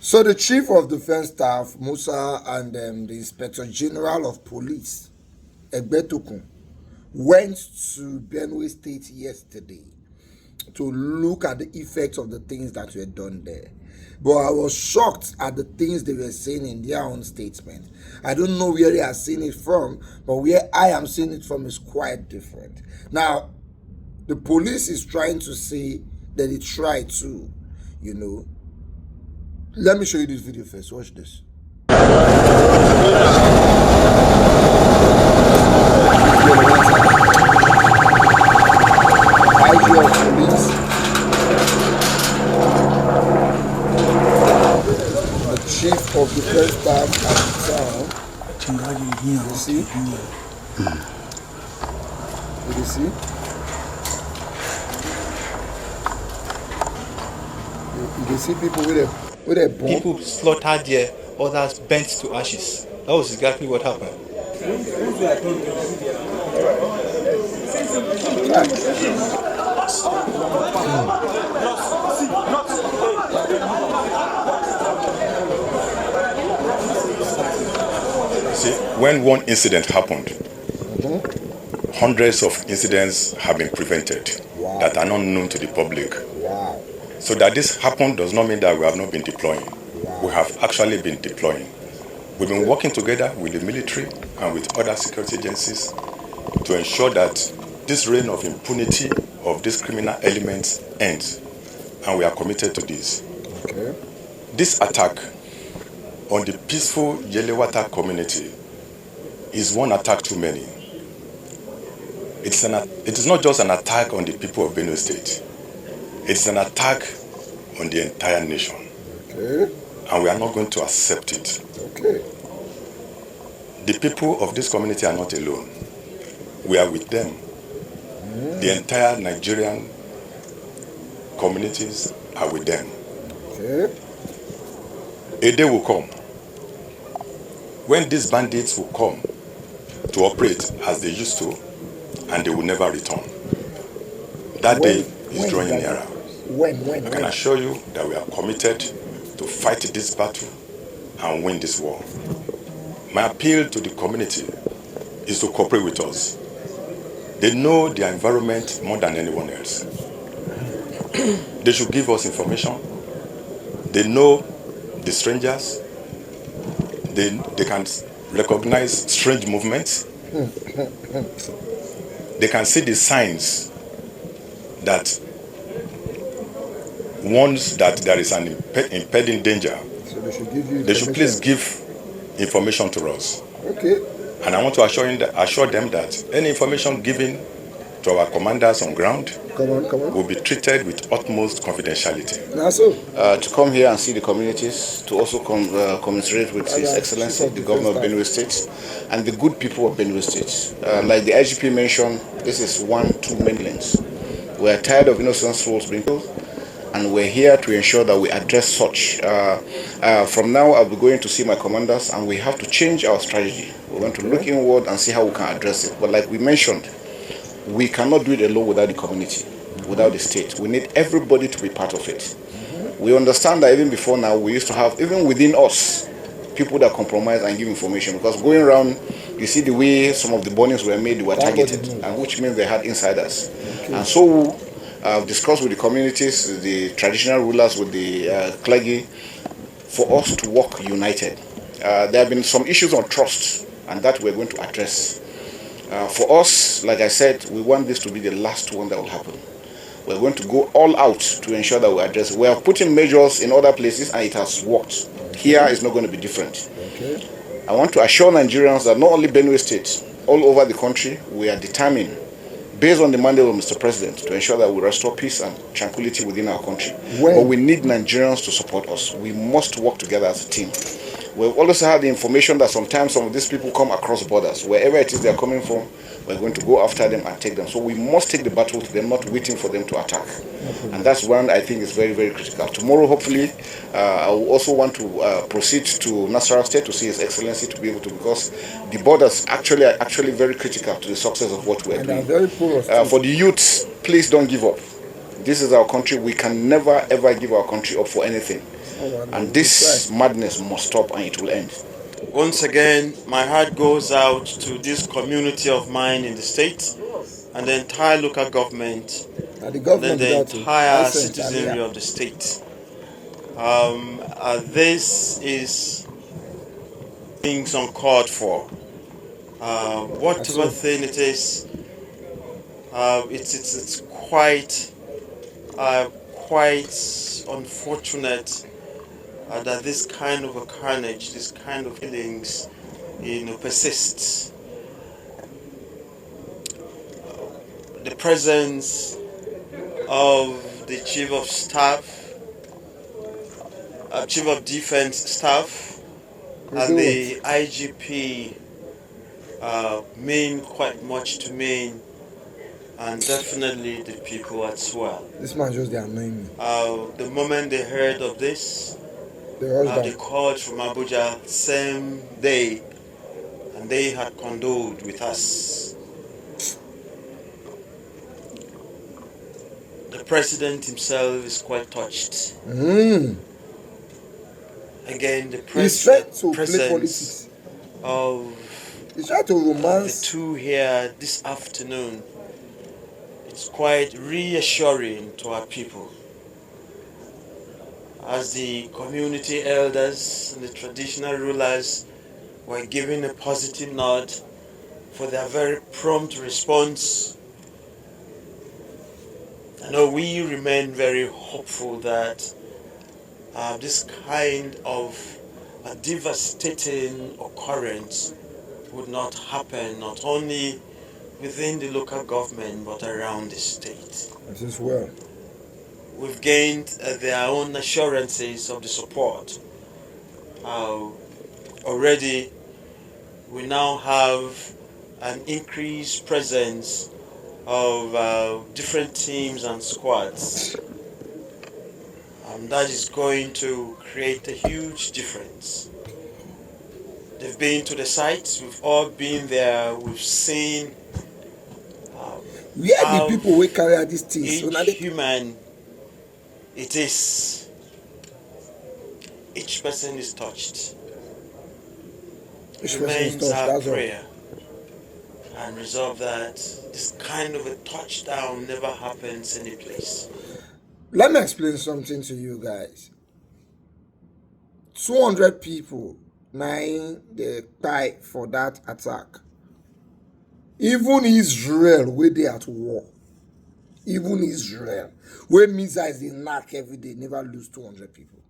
So the Chief of Defense Staff, Musa, and the Inspector General of Police, Egbetokun, went to Benue State yesterday to look at the effects of the things that were done there. But I was shocked at the things they were saying in their own statement. I don't know where they are seeing it from, but where I am seeing it from is quite different. Now, the police is trying to say that they tried to, Let me show you this video first. Watch this. IG of police, the chief of defense staff at the town. You see? Did you see? You see people with a bomb. People slaughtered there, others burnt to ashes. That was exactly what happened. See, when one incident happened, hundreds of incidents have been prevented that are not known to the public. Wow. So that this happened does not mean that we have not been deploying. We have actually been deploying. We've been working together with the military and with other security agencies to ensure that this reign of impunity of these criminal elements ends. And we are committed to this. Okay. This attack on the peaceful Yelewata community is one attack too many. It is not just an attack on the people of Benue State. It's an attack on the entire nation. Okay. And we are not going to accept it. Okay. The people of this community are not alone. We are with them. The entire Nigerian communities are with them. Okay. A day will come when these bandits will come to operate as they used to, and they will never return. That day is drawing nearer. I can assure you that we are committed to fight this battle and win this war. My appeal to the community is to cooperate with us. They know their environment more than anyone else. They should give us information. They know the strangers. They can recognize strange movements. They can see the signs that warns that there is an impending danger. So they should give you They should please give information to us. Okay. And I want to assure them that any information given to our commanders on ground will be treated with utmost confidentiality. Now, so to come here and see the communities, to also commiserate with His Excellency, the Governor of Benue State, and the good people of Benue State. Like the IGP mentioned, this is one too many lanes. We are tired of innocent souls being killed, and we're here to ensure that we address such. From now, I'll be going to see my commanders, and we have to change our strategy. We're going to look inward and see how we can address it. But like we mentioned, we cannot do it alone without the community, without the state. We need everybody to be part of it. We understand that even before now, we used to have, even within us, people that compromise and give information. Because going around, you see the way some of the burnings were made, they were targeted, and which means they had insiders. Okay. And so I've discussed with the communities, the traditional rulers, with the clergy, for us to work united. There have been some issues on trust, and that we're going to address. For us, like I said, we want this to be the last one that will happen. We're going to go all out to ensure that we address it. We are putting measures in other places and it has worked. Here is not going to be different. Okay. I want to assure Nigerians that not only Benue State, all over the country, we are determined, based on the mandate of Mr. President, to ensure that we restore peace and tranquility within our country. But we need Nigerians to support us. We must work together as a team. We've also had the information that sometimes some of these people come across borders. Wherever it is they're coming from, we're going to go after them and take them. So we must take the battle to them, not waiting for them to attack. And that's one I think is very, very critical. Tomorrow, hopefully, I will also want to proceed to Nasarawa State to see His Excellency, to be able to, because the borders are actually very critical to the success of what we're doing. For the youths, please don't give up. This is our country. We can never, ever give our country up for anything. And this madness must stop and it will end. Once again, my heart goes out to this community of mine in the state and the entire local government and then the entire citizenry of the state. This is things uncalled for. Whatever thing it is, it's quite unfortunate that this kind of a carnage, this kind of feelings, persists. The presence of the Chief of Staff, Chief of Defense Staff, and the IGP mean quite much to me, and definitely the people as well. This man just annoying me. The moment they heard of this, they called from Abuja same day, and they had condoled with us. The president himself is quite touched. Again, the presence of the two here this afternoon, it's quite reassuring to our people. As the community elders and the traditional rulers were giving a positive nod for their very prompt response, I know we remain very hopeful that this kind of a devastating occurrence would not happen, not only within the local government but around the state. This is well. We've gained their own assurances of the support. Already, we now have an increased presence of different teams and squads. That is going to create a huge difference. They've been to the sites, we've all been there, we've seen where the people will carry out these things. Each human it is. Each person is touched. It remains our prayer and resolve that this kind of a touchdown never happens any place. Let me explain something to you guys. 200 people, 9 they died for that attack. Even Israel, where they at war. Even Israel, where missiles they knock every day, never lose 200 people.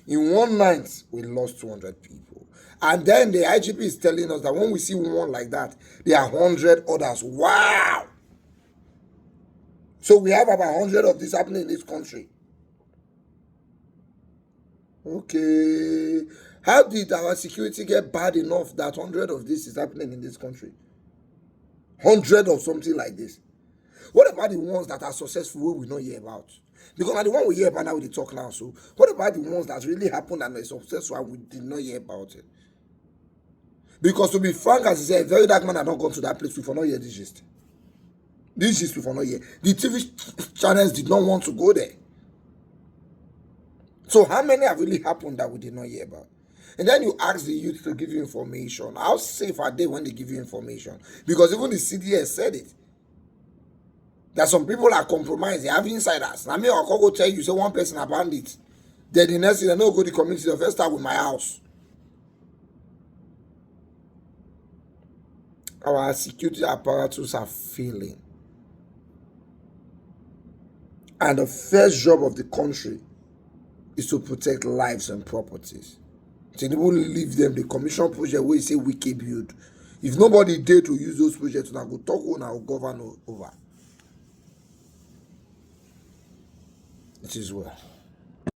In one night, we lost 200 people. And then the IGP is telling us that when we see one like that, there are 100 others. Wow! So we have about 100 of this happening in this country. Okay. How did our security get bad enough that 100 of this is happening in this country? 100 of something like this. What about the ones that are successful we not hear about? Because the one we hear about now, we talk now. So what about the ones that really happened and are successful and we did not hear about it? Because to be frank, as he said, very dark man had not gone to that place, we for not hear this gist. This gist we for not hear. The TV channels did not want to go there. So how many have really happened that we did not hear about? And then you ask the youth to give you information. How safe are they when they give you information? Because even the CDS said it. That some people are compromised. They have insiders. I mean, I'll go tell you, say one person a bandit. Then the next thing, they don't go to the community. The first start with my house. Our security apparatus are failing. And the first job of the country is to protect lives and properties. So they will leave them the commission project where you say we can build. If nobody dare to use those projects, now go talk on our govern over. It is well.